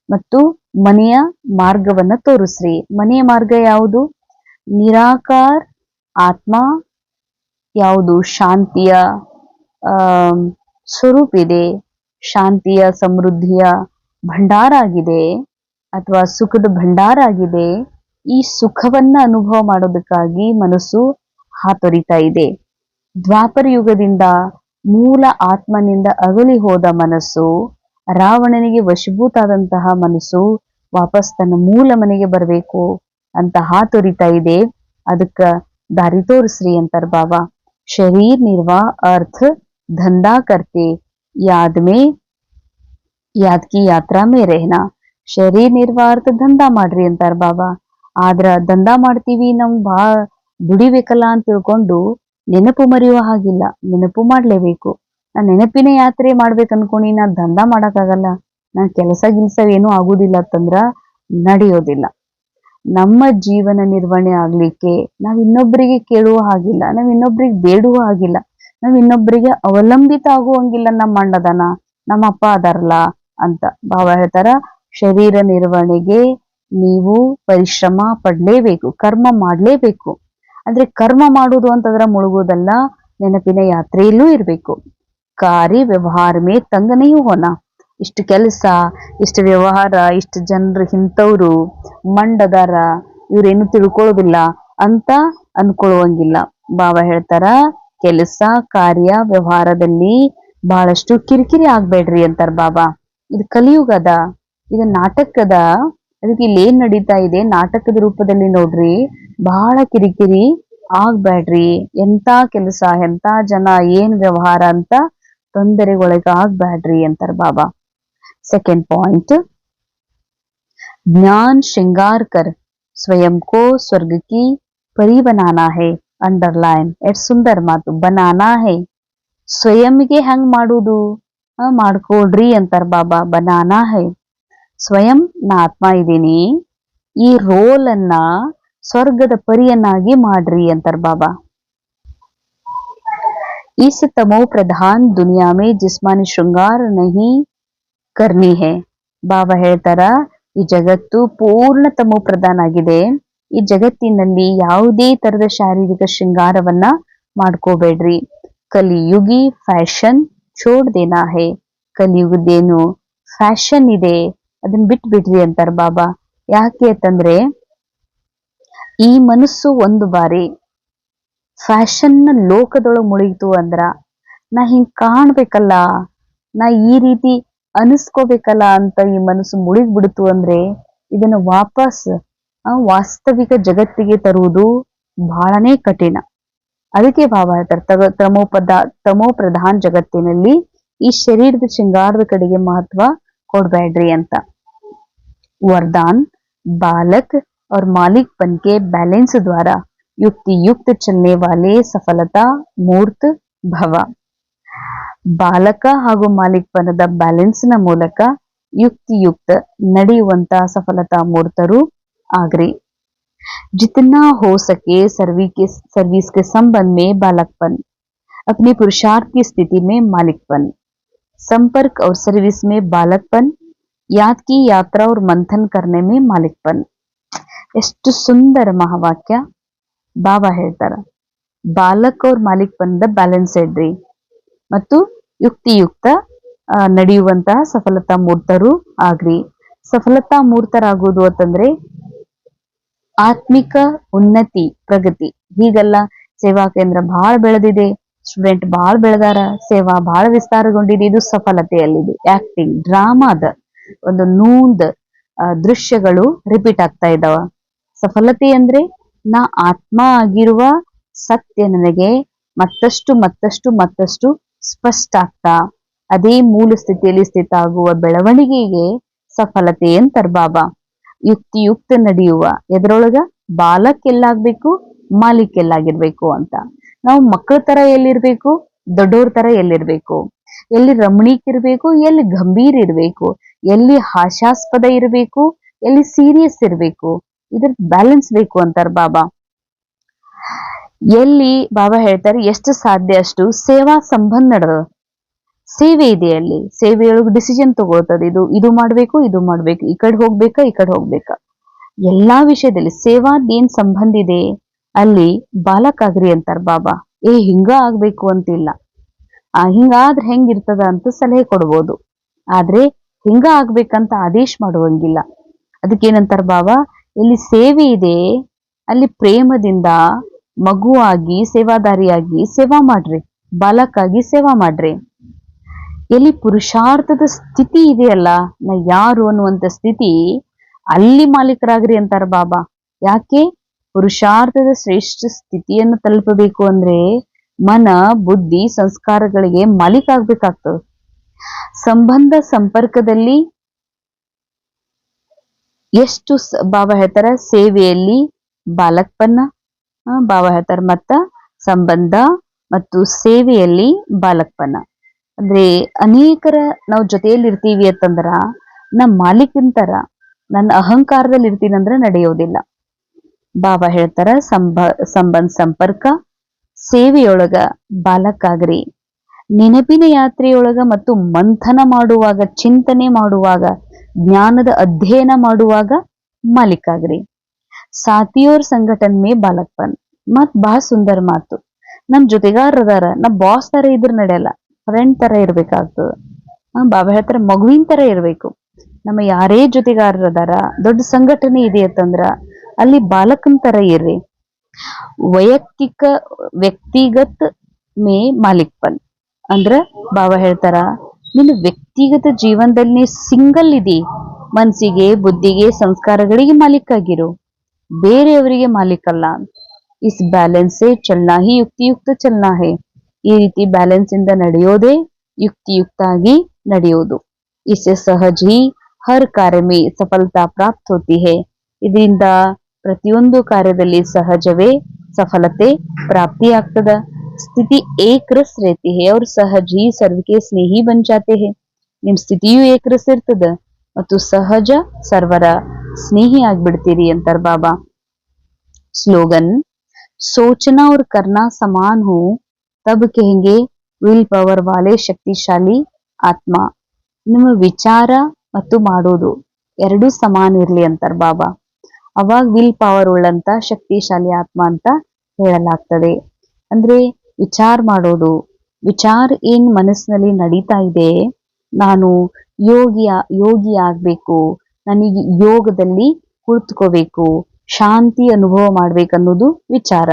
Speaker 1: ಮತ್ತು ಮನೆಯ ಮಾರ್ಗವನ್ನ ತೋರಿಸ್ರಿ. ಮನೆಯ ಮಾರ್ಗ ಯಾವುದು? ನಿರಾಕಾರ ಆತ್ಮ ಯಾವುದು ಶಾಂತಿಯ ಸ್ವರೂಪ ಇದೆ, ಶಾಂತಿಯ ಸಮೃದ್ಧಿಯ ಭಂಡಾರ ಆಗಿದೆ ಅಥವಾ ಸುಖದ ಭಂಡಾರ ಆಗಿದೆ. ಈ ಸುಖವನ್ನ ಅನುಭವ ಮಾಡೋದಕ್ಕಾಗಿ ಮನಸ್ಸು ಹಾತೊರಿತಾ ಇದೆ. ದ್ವಾಪರ ಯುಗದಿಂದ ಮೂಲ ಆತ್ಮನಿಂದ ಅಗಲಿ ಹೋದ ಮನಸ್ಸು, ರಾವಣನಿಗೆ ವಶಭೂತಾದಂತಹ ಮನಸ್ಸು ವಾಪಸ್ ತನ್ನ ಮೂಲ ಮನೆಗೆ ಬರಬೇಕು ಅಂತ ಹಾತೊರಿತಾ ಇದೆ. ಅದಕ್ಕ ದಾರಿ ತೋರಿಸ್ರಿ ಅಂತಾರ ಬಾಬಾ. ಶರೀರ್ ನಿರ್ವಾಹ ಅರ್ಥ ಧಂಧಾ ಕರ್ತೆ ಯಾದ್ ಕಿ ಯಾತ್ರಾ ಮೇ ರೆಹನಾ. ಶರೀರ್ ನಿರ್ವಾಹ ಅರ್ಥ ದಂಧಾ ಮಾಡ್ರಿ ಅಂತಾರ ಬಾಬಾ. ಆದ್ರ ದಂಧಾ ಮಾಡ್ತೀವಿ, ನಾವು ಬಹಳ ದುಡಿಬೇಕಲ್ಲ ಅಂತ ತಿಳ್ಕೊಂಡು ನೆನಪು ಮರೆಯುವ ಹಾಗಿಲ್ಲ, ನೆನಪು ಮಾಡ್ಲೇಬೇಕು. ನಾ ನೆನಪಿನ ಯಾತ್ರೆ ಮಾಡ್ಬೇಕು ಅನ್ಕೊಂಡಿ, ನಾ ದಂಧಾ ಮಾಡಕ್ಕಾಗಲ್ಲ, ನನ್ ಕೆಲಸ ಏನೂ ಆಗುದಿಲ್ಲ ಅಂತಂದ್ರ ನಡೆಯೋದಿಲ್ಲ. ನಮ್ಮ ಜೀವನ ನಿರ್ವಹಣೆ ಆಗ್ಲಿಕ್ಕೆ ನಾವ್ ಇನ್ನೊಬ್ಬರಿಗೆ ಕೇಳುವ ಹಾಗಿಲ್ಲ, ನಾವ್ ಇನ್ನೊಬ್ರಿಗೆ ಬೇಡುವ ಹಾಗಿಲ್ಲ, ನಾವ್ ಇನ್ನೊಬ್ಬರಿಗೆ ಅವಲಂಬಿತ ಆಗುವಂಗಿಲ್ಲ. ನಮ್ಮ ಅಣ್ಣದನ, ನಮ್ಮ ಅಪ್ಪ ಅದಾರಲ್ಲ ಅಂತ ಬಾಬಾ ಹೇಳ್ತಾರ. ಶರೀರ ನಿರ್ವಹಣೆಗೆ ನೀವು ಪರಿಶ್ರಮ ಪಡ್ಲೇಬೇಕು, ಕರ್ಮ ಮಾಡ್ಲೇಬೇಕು. ಅಂದ್ರೆ ಕರ್ಮ ಮಾಡುವುದು ಅಂತಂದ್ರ ಮುಳುಗೋದಲ್ಲ, ನೆನಪಿನ ಯಾತ್ರೆಯಲ್ಲೂ ಇರ್ಬೇಕು. ಕಾರ್ಯ ವ್ಯವಹಾರ ಮೇ ತಂಗ ನೀವು ಹೋನ. ಇಷ್ಟು ಕೆಲಸ, ಇಷ್ಟು ವ್ಯವಹಾರ, ಇಷ್ಟು ಜನರು ಇಂಥವ್ರು ಮಂಡದಾರ, ಇವ್ರೇನು ತಿಳ್ಕೊಳ್ಳೋದಿಲ್ಲ ಅಂತ ಅನ್ಕೊಳ್ಳುವಂಗಿಲ್ಲ. ಬಾಬಾ ಹೇಳ್ತಾರ, ಕೆಲಸ ಕಾರ್ಯ ವ್ಯವಹಾರದಲ್ಲಿ ಬಹಳಷ್ಟು ಕಿರಿಕಿರಿ ಆಗ್ಬೇಡ್ರಿ ಅಂತಾರ ಬಾಬಾ. ಇದು ಕಲಿಯುಗದ, ಇದು ನಾಟಕದ. ಅದಕ್ಕೆ ಇಲ್ಲಿ ಏನ್ ನಡೀತಾ ಇದೆ, ನಾಟಕದ ರೂಪದಲ್ಲಿ ನೋಡ್ರಿ. ಬಹಳ ಕಿರಿಕಿರಿ ಆಗ್ಬೇಡ್ರಿ, ಎಂತ ಕೆಲಸ ಎಂತ ಜನ ಏನ್ ವ್ಯವಹಾರ ಅಂತ ತೊಂದರೆಗೊಳಗ ಆಗ್ಬೇಡ್ರಿ ಅಂತಾರ ಬಾಬಾ. ಸೆಕೆಂಡ್ ಪಾಯಿಂಟ್, ಜ್ಞಾನ್ ಶೃಂಗಾರ್ ಕರ್ ಸ್ವಯಂ ಕೋ ಸ್ವರ್ಗ ಕಿ ಪರಿ ಬನಾನಾ ಹೇ. ಅಂಡರ್ಲೈನ್, ಎಷ್ಟು ಸುಂದರ ಮಾತು. ಬನಾನಾ ಹೇ, ಸ್ವಯಂಗೆ ಹೆಂಗ್ ಮಾಡುದು, ಮಾಡ್ಕೊಡ್ರಿ ಅಂತಾರ ಬಾಬಾ. ಬನಾನಾ ಹೇ, ಸ್ವಯಂ ನಾ ಆತ್ಮ ಇದ್ದೀನಿ, ಈ ರೋಲ್ ಅನ್ನ ಸ್ವರ್ಗದ ಪರಿಯನ್ನಾಗಿ ಮಾಡ್ರಿ ಅಂತಾರ ಬಾಬಾ. इस तमो प्रधान दुनिया में जिस्मानी श्रृंगार नहीं करनी है. ಬಾಬಾ ಹೇಳ್ತಾರ, ಈ ಜಗತ್ತು ಪೂರ್ಣ ತಮೋ ಪ್ರಧಾನ ಆಗಿದೆ. ಈ ಜಗತ್ತಿನಲ್ಲಿ ಯಾವುದೇ ತರದ ಶಾರೀರಿಕ ಶೃಂಗಾರವನ್ನ ಮಾಡ್ಕೋಬೇಡ್ರಿ. ಕಲಿಯುಗಿ ಫ್ಯಾಷನ್ ಛೋಡ್ ದೇನಾ ಹೇ. ಕಲಿಯುಗದೇನು ಫ್ಯಾಷನ್ ಇದೆ ಅದನ್ನ ಬಿಟ್ಬಿಡ್ರಿ ಅಂತಾರ ಬಾಬಾ. ಯಾಕೆ ಅಂತಂದ್ರೆ, ಈ ಮನಸ್ಸು ಒಂದು ಬಾರಿ ಫ್ಯಾಷನ್ ಲೋಕದೊಳಗೆ ಮುಳುಗಿತು ಅಂದ್ರ, ನಾ ಹಿಂಗ್ ಕಾಣ್ಬೇಕಲ್ಲ, ನಾ ಈ ರೀತಿ ಅನಿಸ್ಕೋಬೇಕಲ್ಲ ಅಂತ ಈ ಮನಸ್ಸು ಮುಳುಗಿ ಬಿಡ್ತು ಅಂದ್ರೆ, ಇದನ್ನ ವಾಪಸ್ ವಾಸ್ತವಿಕ ಜಗತ್ತಿಗೆ ತರುವುದು ಬಹಳನೇ ಕಠಿಣ. ಅದಕ್ಕೆ ಬಾಬಾ ಹೇಳ್ತಾರೆ, ತಮೋ ಪ್ರಧಾನ ಜಗತ್ತಿನಲ್ಲಿ ಈ ಶರೀರದ ಶೃಂಗಾರದ ಕಡೆಗೆ ಮಹತ್ವ ಕೊಡ್ಬೇಡ್ರಿ ಅಂತ. वरदान, बालक और मालिक बन के बैलेंस द्वारा युक्ति युक्त चलने वाले सफलता मूर्त भव. ಬಾಲಕ ಹಾಗೂ ಮಾಲೀಕಪನದ ಬ್ಯಾಲೆನ್ಸ್ ನ ಮೂಲಕ ಯುಕ್ತಿಯುಕ್ತ ನಡೆಯುವಂತ ಸಫಲತಾ ಮೂರ್ತರು ಆಗ್ರಿ. जितना हो सके सर्विस के संबंध में बालकपन, अपने पुरुषार्थ की स्थिति में मालिकपन, संपर्क और सर्विस में बालकपन, याद की यात्रा और मंथन करने में मालिकपन. ಎಷ್ಟು ಸುಂದರ ಮಹಾವಾಕ್ಯ. ಬಾಬಾ ಹೇಳ್ತಾರ, ಬಾಲಕ ಅವ್ರ ಮಾಲೀಕಪನದ ಬ್ಯಾಲೆನ್ಸ್ ಇಡ್ರಿ ಮತ್ತು ಯುಕ್ತಿಯುಕ್ತ ನಡೆಯುವಂತಹ ಸಫಲತಾ ಮೂರ್ತರು ಆಗ್ರಿ. ಸಫಲತಾ ಮೂರ್ತರಾಗುವುದು ಅಂತಂದ್ರೆ ಆತ್ಮಿಕ ಉನ್ನತಿ ಪ್ರಗತಿ. ಹೀಗೆಲ್ಲ ಸೇವಾ ಕೇಂದ್ರ ಬಹಳ ಬೆಳೆದಿದೆ, ಸ್ಟೂಡೆಂಟ್ ಬಹಳ ಬೆಳೆದಾರ, ಸೇವಾ ಬಹಳ ವಿಸ್ತಾರಗೊಂಡಿದೆ. ಇದು ಸಫಲತೆಯಲ್ಲಿದೆ. ಆಕ್ಟಿಂಗ್ ಡ್ರಾಮಾದ ಒಂದು ನೂಂದ್ ದೃಶ್ಯಗಳು ರಿಪೀಟ್ ಆಗ್ತಾ ಇದ್ದಾವ. ಸಫಲತೆ ಅಂದ್ರೆ ನಾ ಆತ್ಮ ಆಗಿರುವ ಸತ್ಯ ನನಗೆ ಮತ್ತಷ್ಟು ಮತ್ತಷ್ಟು ಮತ್ತಷ್ಟು ಸ್ಪಷ್ಟ ಆಗ್ತಾ ಅದೇ ಮೂಲ ಸ್ಥಿತಿಯಲ್ಲಿ ಸ್ಥಿತ ಆಗುವ ಬೆಳವಣಿಗೆಗೆ ಸಫಲತೆ ಅಂತಾರ ಬಾಬಾ. ಯುಕ್ತಿಯುಕ್ತ ನಡೆಯುವ ಎದ್ರೊಳಗ ಬಾಲಕ್ ಎಲ್ಲಾಗ್ಬೇಕು, ಮಾಲಿಕ್ ಎಲ್ಲಾಗಿರ್ಬೇಕು ಅಂತ. ನಾವು ಮಕ್ಕಳ ತರ ಎಲ್ಲಿರ್ಬೇಕು, ದೊಡ್ಡೋರ್ ತರ ಎಲ್ಲಿರ್ಬೇಕು, ಎಲ್ಲಿ ರಮಣೀಕ್ ಇರ್ಬೇಕು, ಎಲ್ಲಿ ಗಂಭೀರ್ ಇರ್ಬೇಕು, ಎಲ್ಲಿ ಹಾಸ್ಯಾಸ್ಪದ ಇರ್ಬೇಕು, ಎಲ್ಲಿ ಸೀರಿಯಸ್ ಇರ್ಬೇಕು, ಇದ್ರ ಬ್ಯಾಲೆನ್ಸ್ ಬೇಕು ಅಂತಾರ ಬಾಬಾ. ಎಲ್ಲಿ ಬಾಬಾ ಹೇಳ್ತಾರೆ ಎಷ್ಟು ಸಾಧ್ಯ ಅಷ್ಟು ಸೇವಾ ಸಂಬಂಧ ನಡೆದ ಸೇವೆ ಇದೆ. ಅಲ್ಲಿ ಸೇವೆಯೊಳಗೆ ಡಿಸಿಷನ್ ತಗೊಳ್ತದ, ಇದು ಮಾಡ್ಬೇಕು, ಇದು ಮಾಡ್ಬೇಕು, ಈ ಕಡೆ ಹೋಗ್ಬೇಕಾ, ಈ ಕಡೆ ಹೋಗ್ಬೇಕಾ, ಎಲ್ಲಾ ವಿಷಯದಲ್ಲಿ ಸೇವಾದ್ ಏನ್ ಸಂಬಂಧ ಇದೆ ಅಲ್ಲಿ ಬಾಲಕ್ ಆಗ್ರಿ ಅಂತಾರ ಬಾಬಾ. ಹಿಂಗ ಆಗ್ಬೇಕು ಅಂತಿಲ್ಲ, ಹಿಂಗಾದ್ರೆ ಹೆಂಗಿರ್ತದ ಅಂತ ಸಲಹೆ ಕೊಡ್ಬೋದು, ಆದ್ರೆ ಹಿಂಗ ಆಗ್ಬೇಕಂತ ಆದೇಶ ಮಾಡುವಂಗಿಲ್ಲ. ಅದಕ್ಕೇನಂತಾರ ಬಾಬಾ, ಎಲ್ಲಿ ಸೇವೆ ಇದೆ ಅಲ್ಲಿ ಪ್ರೇಮದಿಂದ ಮಗುವಾಗಿ ಸೇವಾದಾರಿಯಾಗಿ ಸೇವಾ ಮಾಡ್ರಿ, ಬಾಲಕ್ಕಾಗಿ ಸೇವಾ ಮಾಡ್ರಿ. ಎಲ್ಲಿ ಪುರುಷಾರ್ಥದ ಸ್ಥಿತಿ ಇದೆಯಲ್ಲ, ನಾ ಯಾರು ಅನ್ನುವಂತ ಸ್ಥಿತಿ, ಅಲ್ಲಿ ಮಾಲೀಕರಾಗ್ರಿ ಅಂತಾರ ಬಾಬಾ. ಯಾಕೆ? ಪುರುಷಾರ್ಥದ ಶ್ರೇಷ್ಠ ಸ್ಥಿತಿಯನ್ನು ತಲುಪಬೇಕು ಅಂದ್ರೆ ಮನ ಬುದ್ಧಿ ಸಂಸ್ಕಾರಗಳಿಗೆ ಮಾಲೀಕ ಆಗ್ಬೇಕಾಗ್ತದೆ. ಸಂಬಂಧ ಸಂಪರ್ಕದಲ್ಲಿ ಎಷ್ಟು ಬಾಬಾ ಹೇಳ್ತಾರ, ಸೇವೆಯಲ್ಲಿ ಬಾಲಕ್ಪನ್ನ, ಬಾಬಾ ಹೇಳ್ತಾರ ಮತ್ತ ಸಂಬಂಧ ಮತ್ತು ಸೇವೆಯಲ್ಲಿ ಬಾಲಕ್ಪನ್ನ. ಅಂದ್ರೆ ಅನೇಕರ ನಾವು ಜೊತೆಯಲ್ಲಿ ಇರ್ತೀವಿ ಅಂತಂದ್ರ ನಮ್ಮ ಮಾಲೀಕಂತರ ನನ್ನ ಅಹಂಕಾರದಲ್ಲಿ ಇರ್ತೀನಂದ್ರ ನಡೆಯೋದಿಲ್ಲ. ಬಾಬಾ ಹೇಳ್ತಾರ ಸಂಬಂಧ ಸಂಪರ್ಕ ಸೇವೆಯೊಳಗ ಬಾಲಕ್ಕಾಗ್ರಿ. ನೆನಪಿನ ಯಾತ್ರೆಯೊಳಗ ಮತ್ತು ಮಂಥನ ಮಾಡುವಾಗ, ಚಿಂತನೆ ಮಾಡುವಾಗ, ಜ್ಞಾನದ ಅಧ್ಯಯನ ಮಾಡುವಾಗ ಮಾಲೀಕಾಗ್ರಿ. ಸಾತಿಯೋರ್ ಸಂಘಟನ್ ಮೇ ಬಾಲಕ್ಪನ್. ಮತ್ ಬಹಳ ಸುಂದರ ಮಾತು. ನಮ್ ಜೊತೆಗಾರದಾರ, ನಮ್ ಬಾಸ್ ತರ ಇದ್ರ ನಡೆಯಲ್ಲ, ಫ್ರೆಂಡ್ ತರ ಇರ್ಬೇಕಾಗ್ತದ. ಬಾಬಾ ಹೇಳ್ತಾರ ಮಗುವಿನ ತರ ಇರ್ಬೇಕು. ನಮ್ಮ ಯಾರೇ ಜೊತೆಗಾರರದಾರ, ದೊಡ್ಡ ಸಂಘಟನೆ ಇದೆ ಅಂತಂದ್ರ ಅಲ್ಲಿ ಬಾಲಕನ್ ತರ ಇರ್ರಿ. ವ್ಯಕ್ತಿಗತ ಮೇ ಮಾಲಿಕ್ಪನ್ ಅಂದ್ರ ಬಾಬಾ ಹೇಳ್ತಾರ, ನಿನ್ನ ವ್ಯಕ್ತಿಗತ ಜೀವನದಲ್ಲಿ ಸಿಂಗಲ್ ಇದಿ, ಮನ್ಸಿಗೆ ಬುದ್ಧಿಗೆ ಸಂಸ್ಕಾರಗಳಿಗೆ ಮಾಲೀಕಾಗಿರು, ಬೇರೆಯವರಿಗೆ ಮಾಲೀಕಲ್ಲ. ಇಸ್ ಬ್ಯಾಲೆನ್ಸ್ ಚಲ್ನಾ ಹಿ ಯುಕ್ತಿಯುಕ್ತ ಚಲ್ನಾ ಹೇ. ಈ ರೀತಿ ಬ್ಯಾಲೆನ್ಸ್ ಇಂದ ನಡೆಯೋದೇ ಯುಕ್ತಿಯುಕ್ತ ಆಗಿ ನಡೆಯೋದು. ಇಸ್ ಸಹಜ ಹಿ ಹರ್ ಕಾರ್ಯ ಮೇ ಸಫಲತಾ ಪ್ರಾಪ್ತ ಹೋತಿ ಹೇ. ಇದರಿಂದ ಪ್ರತಿಯೊಂದು ಕಾರ್ಯದಲ್ಲಿ ಸಹಜವೇ ಸಫಲತೆ ಪ್ರಾಪ್ತಿ ಆಗ್ತದ. ಸ್ಥಿತಿ ಏಕರಸ್ रहती है और सहज ही सर्व के स्नेही बन जाते हैं. ನಿಮ್ ಸ್ಥಿತಿಯು ಏಕರಸ್ ಇರ್ತದ ಮತ್ತು ಸಹಜ ಸರ್ವರ ಸ್ನೇಹಿ ಆಗ್ಬಿಡ್ತೀರಿ ಅಂತಾರ ಬಾಬಾ. ಸ್ಲೋಗನ್, सोचना और करना समान हो तब कहेंगे ವಿಲ್ ಪವರ್ ವಾಲೆ ಶಕ್ತಿಶಾಲಿ ಆತ್ಮ. ನಿಮ್ಮ ವಿಚಾರ ಮತ್ತು ಮಾಡೋದು ಎರಡೂ ಸಮಾನ ಇರ್ಲಿ ಅಂತಾರ ಬಾಬಾ. ಅವಾಗ ವಿಲ್ ಪವರ್ ಉಳ್ಳಂತ ಶಕ್ತಿಶಾಲಿ ಆತ್ಮ ಅಂತ ಹೇಳಲಾಗ್ತದೆ. ಅಂದ್ರೆ ವಿಚಾರ ಮಾಡೋದು, ವಿಚಾರ ಏನ್ ಮನಸ್ಸಿನಲ್ಲಿ ನಡೀತಾ ಇದೆ, ನಾನು ಯೋಗಿ ಆಗ್ಬೇಕು, ನನಗೆ ಯೋಗದಲ್ಲಿ ಕುಳಿತುಕೋಬೇಕು, ಶಾಂತಿ ಅನುಭವ ಮಾಡ್ಬೇಕನ್ನೋದು ವಿಚಾರ.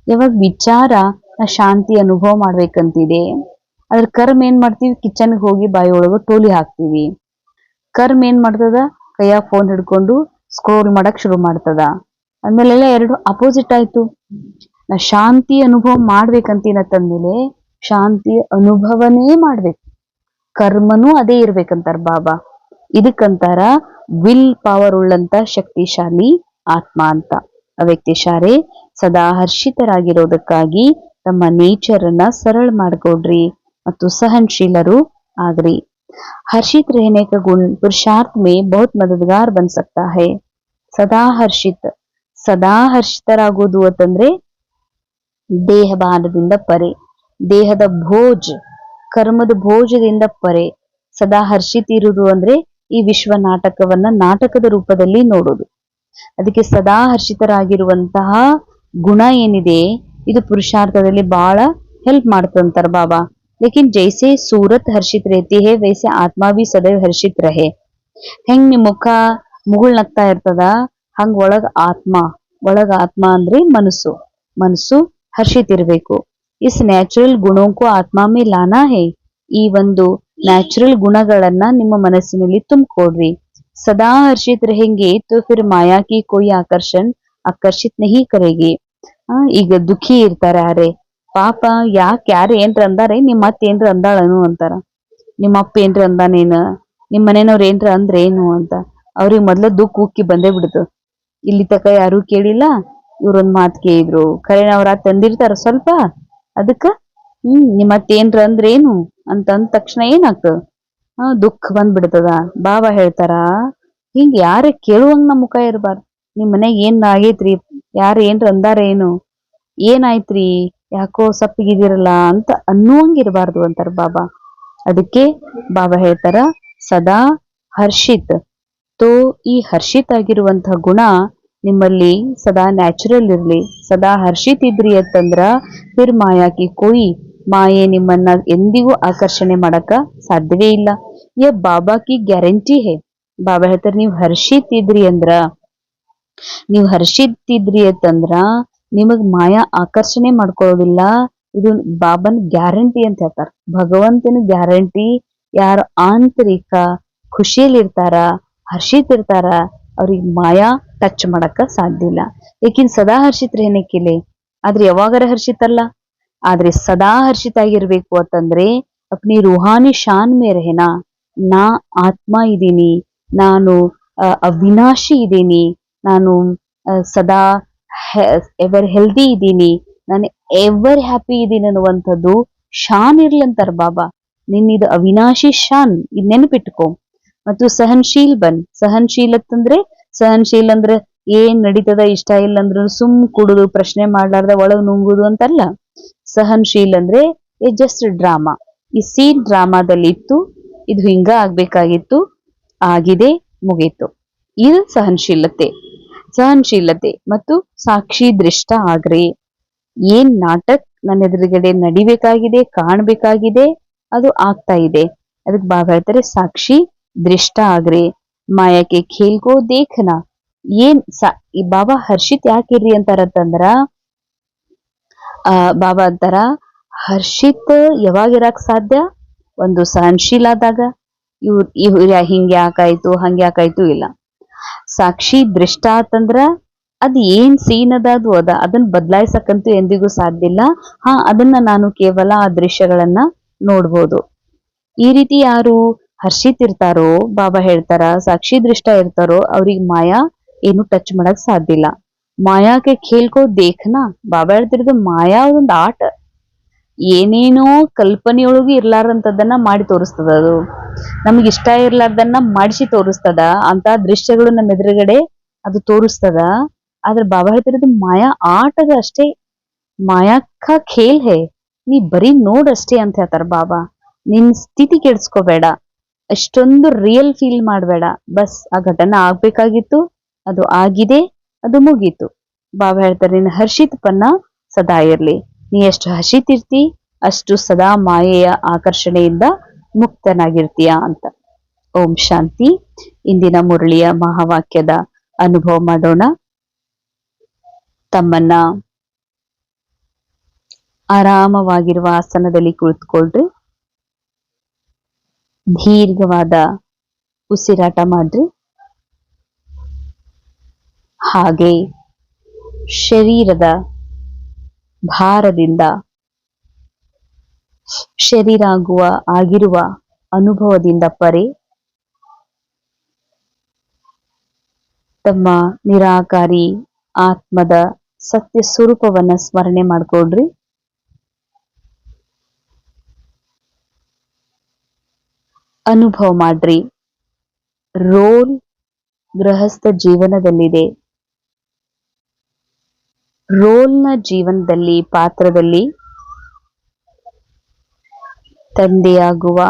Speaker 1: ಯಾವಾಗ ವಿಚಾರ ನಾ ಶಾಂತಿ ಅನುಭವ ಮಾಡ್ಬೇಕಂತಿದೆ, ಅದ್ರ ಕರ್ಮ ಏನ್ ಮಾಡ್ತೀವಿ, ಕಿಚನ್ಗೆ ಹೋಗಿ ಬಾಯಿ ಒಳಗ ಟೋಲಿ ಹಾಕ್ತಿವಿ. ಕರ್ಮ ಏನ್ ಮಾಡ್ತದ, ಕೈಯಾಗ ಫೋನ್ ಹಿಡ್ಕೊಂಡು ಸ್ಕ್ರೋಲ್ ಮಾಡಕ್ ಶುರು ಮಾಡ್ತದ. ಅಂದ್ಮೇಲೆಲ್ಲ ಎರಡು ಅಪೋಸಿಟ್ ಆಯ್ತು. ನಾ ಶಾಂತಿ ಅನುಭವ ಮಾಡ್ಬೇಕಂತೀನಂತಂದ್ಮೇಲೆ ಶಾಂತಿ ಅನುಭವನೇ ಮಾಡ್ಬೇಕು, ಕರ್ಮನೂ ಅದೇ ಇರ್ಬೇಕಂತಾರ ಬಾಬಾ. ಇದಕ್ಕಂತಾರ ವಿಲ್ ಪವರ್ ಉಳ್ಳಂತ ಶಕ್ತಿಶಾಲಿ ಆತ್ಮ ಅಂತ. ಅವ್ಯಕ್ತಿಶಾರೆ ಸದಾ ಹರ್ಷಿತರಾಗಿರೋದಕ್ಕಾಗಿ ತಮ್ಮ ನೇಚರ್ ಅನ್ನ ಸರಳ ಮಾಡ್ಕೊಡ್ರಿ ಮತ್ತು ಸಹನಶೀಲರು ಆಗ್ರಿ. हर्षित रहने का गुण पुरुषार्थ में बहुत मददगार बन सकता है. ಸದಾ ಹರ್ಷಿತರಾಗೋದು ಅಂತಂದ್ರೆ ದೇಹ ಭಾನದಿಂದ ಪರೆ, ದೇಹದ ಕರ್ಮದ ಭೋಜದಿಂದ ಪರೆ ಸದಾ ಹರ್ಷಿತ ಇರುವುದು ಅಂದ್ರೆ ಈ ವಿಶ್ವ ನಾಟಕವನ್ನ ನಾಟಕದ ರೂಪದಲ್ಲಿ ನೋಡೋದು. ಅದಕ್ಕೆ ಸದಾ ಹರ್ಷಿತರಾಗಿರುವಂತಹ ಗುಣ ಏನಿದೆ ಇದು ಪುರುಷಾರ್ಥದಲ್ಲಿ ಬಹಳ ಹೆಲ್ಪ್ ಮಾಡ್ತಂತಾರ ಬಾಬಾ. लेकिन जैसे सूरत हर्षित रहती है वैसे आत्मा भी सदैव हर्षित रहे. ಹೆಂಗ್ ನಿಮ್ ಮುಖ ಮುಗುಳ್ ನಗ್ತಾ ಇರ್ತದ ಹಂಗ್ ಒಳಗ ಆತ್ಮ ಅಂದ್ರೆ ಮನಸ್ಸು ಹರ್ಷಿತ್ ಇರ್ಬೇಕು. ಇಸ್ ನ್ಯಾಚುರಲ್ ಗುಣೋಂಕು ಆತ್ಮ ಮೇ ಲಾನಾ ಹೇ. ಈ ಒಂದು ನ್ಯಾಚುರಲ್ ಗುಣಗಳನ್ನ ನಿಮ್ಮ ಮನಸ್ಸಿನಲ್ಲಿ ತುಂಬಿಕೊಡ್ರಿ. ಸದಾ ಹರ್ಷಿತ್ रहेंगे तो फिर माया की कोई ಆಕರ್ಷಿತ್ नहीं करेगी. ಈಗ ದುಃಖಿ ಇರ್ತಾರ ಯಾರೇ ಪಾಪ ಯಾರ ಏನ್ರ ಅಂದಾರೆ ನಿಮ್ಮ ಅತ್ತ ಏನ್ರ ಅಂದಾಳನು ಅಂತಾರ. ನಿಮ್ಮ ಅಪ್ಪ ಏನ್ರ ಅಂದಾನೇನ ನಿಮ್ ಮನೇನವ್ರ ಏನ್ರ ಅಂದ್ರೆ ಏನು ಅಂತ ಅವ್ರಿಗೆ ಮೊದ್ಲ ದುಃಖ ಉಕ್ಕಿ ಬಂದೇ ಬಿಡ್ತು. ಇಲ್ಲಿ ತಕ ಯಾರು ಕೇಳಿಲ್ಲ ಇವ್ರೊಂದ್ ಮಾತ್ ಕೇಳಿದ್ರು ಖರೇನ ಅವ್ರ ತಂದಿರ್ತಾರ ಸ್ವಲ್ಪ ಅದಕ್ಕ ನಿಮ್ಮತ್ ಏನ್ರ ಅಂದ್ರೆ ಏನು ಅಂತ ಅಂದ ತಕ್ಷಣ ಏನಾಗ್ತದ ದುಃಖ ಬಂದ್ಬಿಡ್ತದ. ಬಾಬಾ ಹೇಳ್ತಾರ ಹಿಂಗ್ ಯಾರ ಕೇಳುವಂಗ ನಮ್ ಮುಖ ಇರ್ಬಾರ್ದು. ನಿಮ್ ಮನೆಗ್ ಏನ್ ಆಗೇತ್ರಿ ಯಾರ ಏನ್ರ ಅಂದಾರ ಏನು ಏನಾಯ್ತ್ರಿ ಯಾಕೋ ಸಪ್ಪಗಿದಿರಲ್ಲ ಅಂತ ಅನ್ನುವಂಗಿರ್ಬಾರ್ದು ಅಂತಾರ ಬಾಬಾ. ಅದಕ್ಕೆ ಬಾಬಾ ಹೇಳ್ತಾರ ಸದಾ ಹರ್ಷಿತ್. ತೋ ಈ ಹರ್ಷಿತ್ ಆಗಿರುವಂತಹ ಗುಣ ನಿಮ್ಮಲ್ಲಿ ಸದಾ ನ್ಯಾಚುರಲ್ ಇರ್ಲಿ. ಸದಾ ಹರ್ಷಿತ್ ಇದ್ರಿ ಅಂತಂದ್ರ ಫಿರ್ ಮಾಯಾಕಿ ಕೋಯಿ ಮಾಯೆ ನಿಮ್ಮನ್ನ ಎಂದಿಗೂ ಆಕರ್ಷಣೆ ಮಾಡಕ ಸಾಧ್ಯವೇ ಇಲ್ಲ. ಯ ಬಾಬಾ ಕಿ ಗ್ಯಾರಂಟಿ ಹೇ. ಬಾಬಾ ಹೇಳ್ತಾರ ನೀವ್ ಹರ್ಷಿತ್ ಇದ್ರಿ ಅಂತಂದ್ರ ನಿಮಗ್ ಮಾಯಾ ಆಕರ್ಷಣೆ ಮಾಡ್ಕೊಳ್ಳೋದಿಲ್ಲ. ಇದು ಬಾಬನ್ ಗ್ಯಾರಂಟಿ ಅಂತ ಹೇಳ್ತಾರ. ಭಗವಂತನ ಗ್ಯಾರಂಟಿ. ಯಾರು ಆಂತರಿಕ ಖುಷಿಯಲ್ಲಿ ಇರ್ತಾರ ಹರ್ಷಿತ್ ಇರ್ತಾರ ಅವ್ರಿಗೆ ಮಾಯಾ ಟಚ್ ಮಾಡಕ ಸಾಧ್ಯ ಇಲ್ಲ. ಏಕಿನ್ ಸದಾ ಹರ್ಷಿತ್ ರೇನಕ್ಕಿಲೆ ಆದ್ರೆ ಯಾವಾಗರ ಹರ್ಷಿತ್ ಅಲ್ಲ. ಆದ್ರೆ ಸದಾ ಹರ್ಷಿತ್ ಆಗಿರ್ಬೇಕು ಅಂತಂದ್ರೆ ಅಪ್ನಿ ರೂಹಾನಿ ಶಾನ್ ಮೇ ರೆಹನಾ. ನಾ ಆತ್ಮ ಇದ್ದೀನಿ, ನಾನು ಅವಿನಾಶಿ ಇದ್ದೀನಿ, ನಾನು ಸದಾ ಎವರ್ ಹೆಲ್ದಿ ಇದ್ದೀನಿ, ನಾನು ಎವರ್ ಹ್ಯಾಪಿ ಇದ್ದೀನಿ ಅನ್ನುವಂಥದ್ದು ಶಾನ್ ಇರ್ಲಂತಾರ ಬಾಬಾ. ನಿನ್ನಿದು ಅವಿನಾಶಿ ಶಾನ್ ಇದ್ ನೆನಪಿಟ್ಕೊ. ಮತ್ತು ಸಹನ್ಶೀಲ್ ಅಂದ್ರೆ ಏನ್ ನಡೀತದ ಇಷ್ಟ ಇಲ್ಲ ಅಂದ್ರು ಸುಮ್ ಕುಡುದು ಪ್ರಶ್ನೆ ಮಾಡ್ಲಾರ್ದ ಒಳಗ್ ನುಂಗುದು ಅಂತಲ್ಲ. ಸಹನ್ಶೀಲ್ ಅಂದ್ರೆ ಜಸ್ಟ್ ಡ್ರಾಮಾ. ಈ ಸೀನ್ ಡ್ರಾಮಾದಲ್ಲಿ ಇತ್ತು, ಇದು ಹಿಂಗ ಆಗ್ಬೇಕಾಗಿತ್ತು, ಆಗಿದೆ, ಮುಗೀತು. ಇದು ಸಹನಶೀಲತೆ ಮತ್ತು ಸಾಕ್ಷಿ ದೃಷ್ಟ ಆಗ್ರಿ. ಏನ್ ನಾಟಕ್ ನನ್ನ ಎದುರುಗಡೆ ನಡಿಬೇಕಾಗಿದೆ ಕಾಣ್ಬೇಕಾಗಿದೆ ಅದು ಆಗ್ತಾ ಇದೆ. ಅದಕ್ಕೆ ಬಾಬಾ ಹೇಳ್ತಾರೆ ಸಾಕ್ಷಿ ದೃಷ್ಟ ಆಗ್ರಿ. ಮಾಯಕ್ಕೆ ಖೇಲ್ಕೋ ದೇಖನಾ. ಈ ಬಾಬಾ ಹರ್ಷಿತ್ ಯಾಕಿರ್ರಿ ಅಂತಾರಂತಂದ್ರ ಬಾಬಾ ಅಂತಾರ ಹರ್ಷಿತ್ ಯಾವಾಗ ಇರಾಕ್ ಸಾಧ್ಯ? ಒಂದು ಸಹನಶೀಲ ಆದಾಗ. ಇವ್ರ ಹಿಂಗ್ ಯಾಕಾಯ್ತು ಹಂಗ ಯಾಕಾಯ್ತು ಇಲ್ಲ. ಸಾಕ್ಷಿ ದೃಷ್ಟ ಅಂತಂದ್ರ ಅದ್ ಏನ್ ಸೀನ್ ಅದು ಅದನ್ನ ಬದಲಾಯಿಸಕ್ಕಂತೂ ಎಂದಿಗೂ ಸಾಧ್ಯ ಇಲ್ಲ. ಅದನ್ನ ನಾನು ಕೇವಲ ಆ ದೃಶ್ಯಗಳನ್ನ ನೋಡ್ಬೋದು. ಈ ರೀತಿ ಯಾರು ಹರ್ಷಿತ್ ಇರ್ತಾರೋ ಬಾಬಾ ಹೇಳ್ತಾರ ಸಾಕ್ಷಿ ದೃಷ್ಟ ಇರ್ತಾರೋ ಅವ್ರಿಗೆ ಮಾಯಾ ಏನು ಟಚ್ ಮಾಡಕ್ ಸಾಧ್ಯ ಇಲ್ಲ. ಮಾಯಾಕ್ಕೆ ಖೇಲ್ಕೋ ದೇಖನಾ. ಬಾಬಾ ಹೇಳ್ತಿರೋದು ಮಾಯಾ ಒಂದು ಆಟ. ಏನೇನೋ ಕಲ್ಪನೆಯೊಳಗೂ ಇರ್ಲಾರಂತದನ್ನ ಮಾಡಿ ತೋರಿಸ್ತದ. ಅದು ನಮ್ಗೆ ಇಷ್ಟ ಇರ್ಲಾರ್ದನ್ನ ಮಾಡಿಸಿ ತೋರಿಸ್ತದ. ಅಂತ ದೃಶ್ಯಗಳು ನಮ್ಮ ಎದುರುಗಡೆ ಅದು ತೋರಿಸ್ತದ. ಆದ್ರೆ ಬಾಬಾ ಹೇಳ್ತಿರೋದು ಮಾಯಾ ಆಟದ ಅಷ್ಟೇ. ಮಾಯಾಕ್ಕ ಖೇಲ್ ಹೇ, ನೀ ಬರೀ ನೋಡಷ್ಟೇ ಅಂತ ಹೇಳ್ತಾರ ಬಾಬಾ. ನಿನ್ ಸ್ಥಿತಿ ಕೆಡ್ಸ್ಕೋಬೇಡ, ಅಷ್ಟೊಂದು ರಿಯಲ್ ಫೀಲ್ ಮಾಡ್ಬೇಡ. ಬಸ್ ಆ ಘಟನೆ ಆಗ್ಬೇಕಾಗಿತ್ತು, ಅದು ಆಗಿದೆ, ಅದು ಮುಗೀತು. ಬಾಬಾ ಹೇಳ್ತಾರೆ ನಿನ್ನ ಹರ್ಷಿತಪನ್ನ ಸದಾ ಇರ್ಲಿ. ನೀ ಎಷ್ಟು ಹರ್ಷಿತಿರ್ತಿ ಅಷ್ಟು ಸದಾ ಮಾಯೆಯ ಆಕರ್ಷಣೆಯಿಂದ ಮುಕ್ತನಾಗಿರ್ತೀಯ ಅಂತ. ಓಂ ಶಾಂತಿ. ಇಂದಿನ ಮುರಳಿಯ ಮಹಾವಾಕ್ಯದ ಅನುಭವ ಮಾಡೋಣ. ತಮ್ಮನ್ನ ಆರಾಮವಾಗಿರುವ ಆಸನದಲ್ಲಿ ಕುಳಿತುಕೊಳ್ರಿ. ದೀರ್ಘವಾದ ಉಸಿರಾಟ ಮಾಡ್ರಿ. ಹಾಗೆ ಶರೀರದ ಭಾರದಿಂದ ಆಗಿರುವ ಅನುಭವದಿಂದ ಪರೆ ತಮ್ಮ ನಿರಾಕಾರಿ ಆತ್ಮದ ಸತ್ಯ ಸ್ವರೂಪವನ್ನ ಸ್ಮರಣೆ ಮಾಡ್ಕೊಳ್ರಿ. ಅನುಭವ ಮಾಡ್ರಿ. ರೋಲ್ ಗೃಹಸ್ಥ ಜೀವನದಲ್ಲಿದೆ. ರೋಲ್ನ ಜೀವನದಲ್ಲಿ ಪಾತ್ರದಲ್ಲಿ ತಂದೆಯಾಗುವ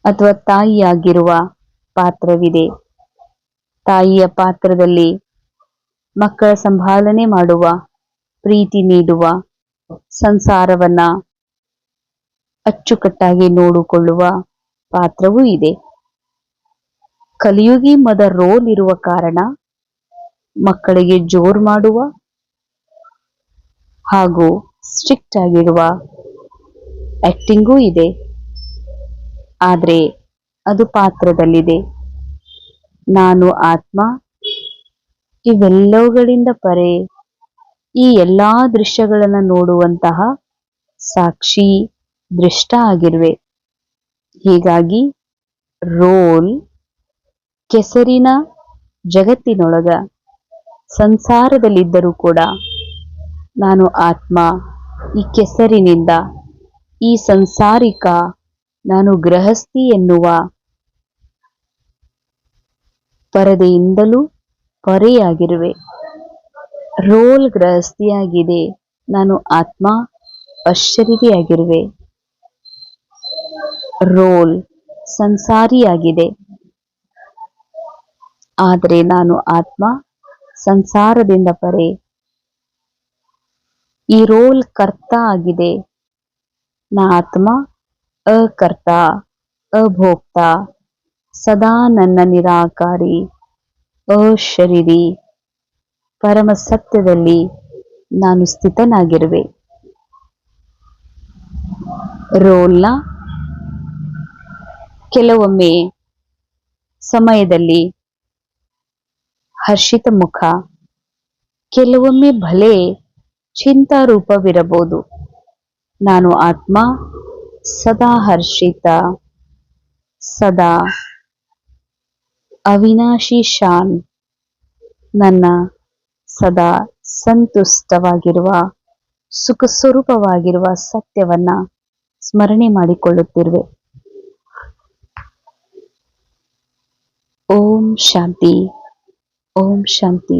Speaker 1: ಅಥವಾ ತಾಯಿಯಾಗಿರುವ ಪಾತ್ರವಿದೆ. ತಾಯಿಯ ಪಾತ್ರದಲ್ಲಿ ಮಕ್ಕಳ ಸಂಭಾಲನೆ ಮಾಡುವ, ಪ್ರೀತಿ ನೀಡುವ, ಸಂಸಾರವನ್ನ ಅಚ್ಚುಕಟ್ಟಾಗಿ ನೋಡಿಕೊಳ್ಳುವ ಪಾತ್ರವೂ ಇದೆ. ಕಲಿಯುಗಿ ಮದರ್ ರೋಲ್ ಇರುವ ಕಾರಣ ಮಕ್ಕಳಿಗೆ ಜೋರ್ ಮಾಡುವ ಹಾಗೂ ಸ್ಟ್ರಿಕ್ಟ್ ಆಗಿರುವ ಆಕ್ಟಿಂಗೂ ಇದೆ. ಆದ್ರೆ ಅದು ಪಾತ್ರದಲ್ಲಿದೆ. ನಾನು ಆತ್ಮ ಇವೆಲ್ಲವುಗಳಿಂದ ಪರೆ ಈ ಎಲ್ಲಾ ದೃಶ್ಯಗಳನ್ನು ನೋಡುವಂತಹ ಸಾಕ್ಷಿ ದೃಷ್ಟ ಆಗಿರುವೆ. ಹೀಗಾಗಿ ರೋಲ್ ಕೆಸರಿನ ಜಗತ್ತಿನೊಳಗ ಸಂಸಾರದಲ್ಲಿದ್ದರೂ ಕೂಡ ನಾನು ಆತ್ಮ ಈ ಕೆಸರಿನಿಂದ ಈ ಸಂಸಾರಿಕ ನಾನು ಗೃಹಸ್ಥಿ ಎನ್ನುವ ಪರದೆಯಿಂದಲೂ ಪರೆಯಾಗಿರುವೆ. ರೋಲ್ ಗೃಹಸ್ಥಿಯಾಗಿದೆ, ನಾನು ಆತ್ಮ ಅಶರೀರಿಯಾಗಿರುವೆ. ರೋಲ್ ಸಂಸಾರಿಯಾಗಿದೆ, ಆದರೆ ನಾನು ಆತ್ಮ ಸಂಸಾರದಿಂದ ಪರೆ. ಈ ರೋಲ್ ಕರ್ತ ಆಗಿದೆ, ನಾ ಆತ್ಮ ಅಕರ್ತ ಅಭೋಕ್ತ, ಸದಾ ನನ್ನ ನಿರಾಕಾರಿ ಅಶರೀರಿ ಪರಮ ಸತ್ಯದಲ್ಲಿ ನಾನು ಸ್ಥಿತನಾಗಿರುವೆ. ರೋಲ್ನ ಕೆಲವೊಮ್ಮೆ ಸಮಯದಲ್ಲಿ ಹರ್ಷಿತ ಮುಖ, ಕೆಲವೊಮ್ಮೆ ಭಲೆ ಚಿಂತಾರೂಪವಿರಬಹುದು. ನಾನು ಆತ್ಮ ಸದಾ ಹರ್ಷಿತ, ಸದಾ ಅವಿನಾಶಿ ಶಾನ್, ನನ್ನ ಸದಾ ಸಂತುಷ್ಟವಾಗಿರುವ ಸುಖ ಸ್ವರೂಪವಾಗಿರುವ ಸತ್ಯವನ್ನ ಸ್ಮರಣೆ ಮಾಡಿಕೊಳ್ಳುತ್ತಿರುವೆ. ಓಂ ಶಾಂತಿ, ಓಂ ಶಾಂತಿ.